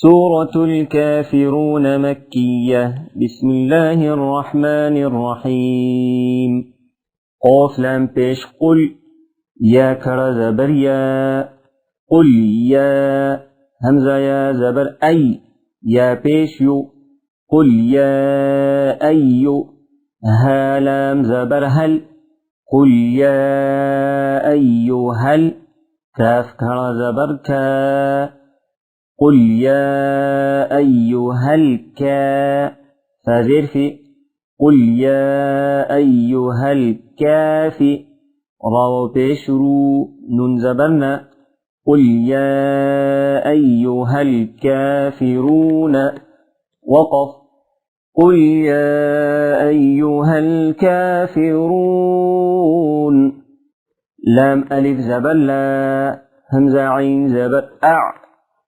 سورة الكافرون مكية. بسم الله الرحمن الرحيم. قاف لام پیش قل يا كر زبر يا قل يا همزة يا زبر أي يا پیش يو قل يا أي ها لام زبر هل قل يا أي هل كاف كر زبر كا قل يا أيها الكا فزير في قل يا أيها الكافي راو بيشرو نون زبرنا قل يا أيها الكافرون وقف قل يا أيها الكافرون لام ألف زبر لا همزة عين زبر أع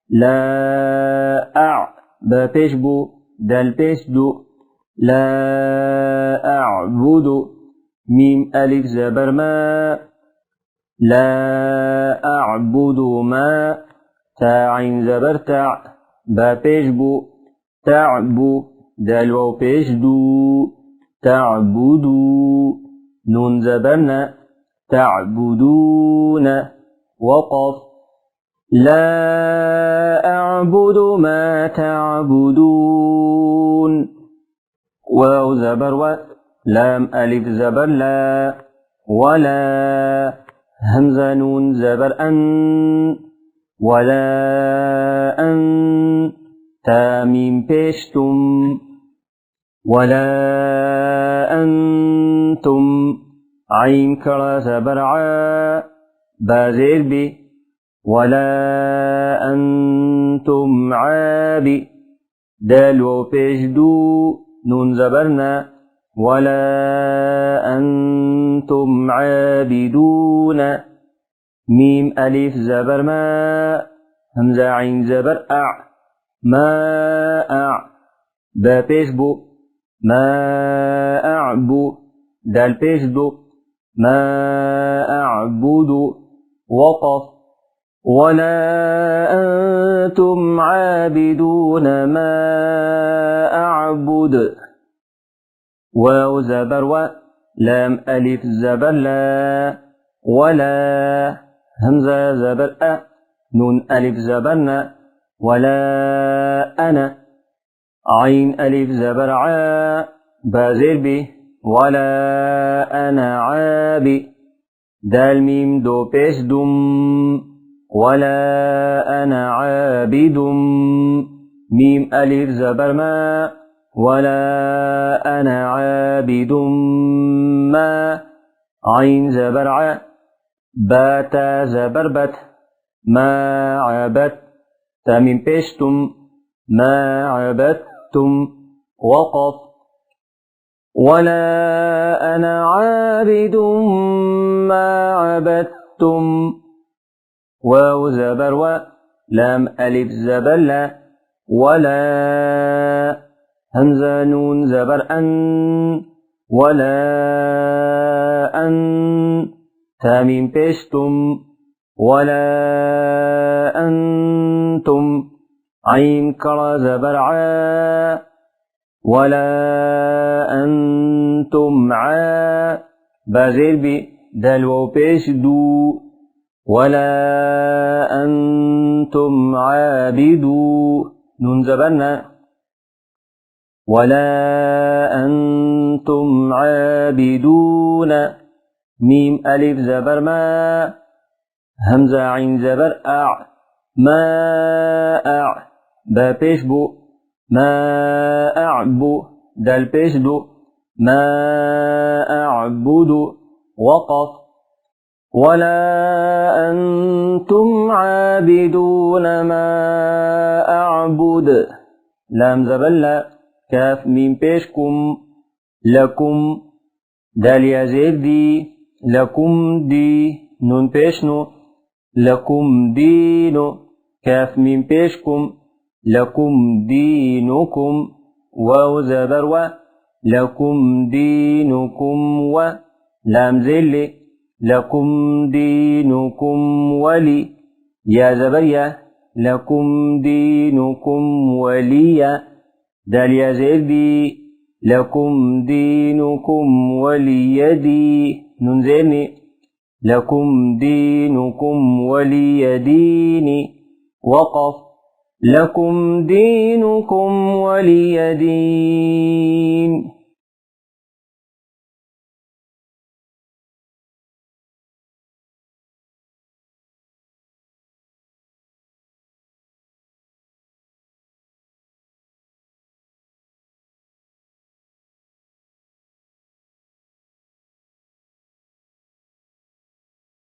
لا أع با پیش بو دل پیش دو لا أعبد ميم ألف زبر ما لا أعبد ما تا عين زبر تع با پیش بو تعبو دل واو پیش دو تعبدو نون زبرنا تعبدون وقف لا أعبد ما تعبدون واو زبر و لام ألف زبر لا ولا همزة نون زبر أن ولا أن تاميم بيشتم ولا أنتم عين كرا زبر عا بازير بي ولا أنتم عابي دال وبيجدو نون زبرنا ولا أنتم عابدون ميم ألف زبر ما همزة عين زبر أع ما أع با بيجبو ما أعبو دال بيجدو ما أعبد وقف ولا أنتم عابدون ما أعبد واو زبر و لام ألف زبر لا ولا همزة زبر أ نون ألف زبرنا ولا أنا عين ألف زبر عا بازر به ولا أنا عابي دال ميم دو پیش دم ولا أنا عابد ميم ألف زبر ما ولا أنا عابد ما عين زبر ع باتا زبر بت ما عبدت تميم بيشتم ما عبدتم وقف ولا أنا عابد ما عبدتم واو زبر و لام ألف زبر لا ولا همزة نون زبر أن ولا أن تاميم بيشتم ولا أنتم عين كرا زبر عا ولا أنتم عا بازير بي دال واو بيش دو ولا أنتم عابدو نون زبرنا ولا أنتم عابدون ميم ألف زبر ما همزة عين زبر أع ما أع با پیش بو ما أعبو دل پیش دو ما أعبد وقف ولا أنتم عابدون ما أعبد لام زبل كاف ميم بيشكم لكم دال يزيد دي لكم دي نون بيشنو لكم دينو كاف ميم بيشكم لكم دينكم واو زبر و لكم دينكم و لام زل لكم دينكم ولي يا زبر يا لكم دينكم ولي دال يا زير دي لكم دينكم ولي دي نون زيرني لكم دينكم ولي ديني وقف لكم دينكم ولي دين.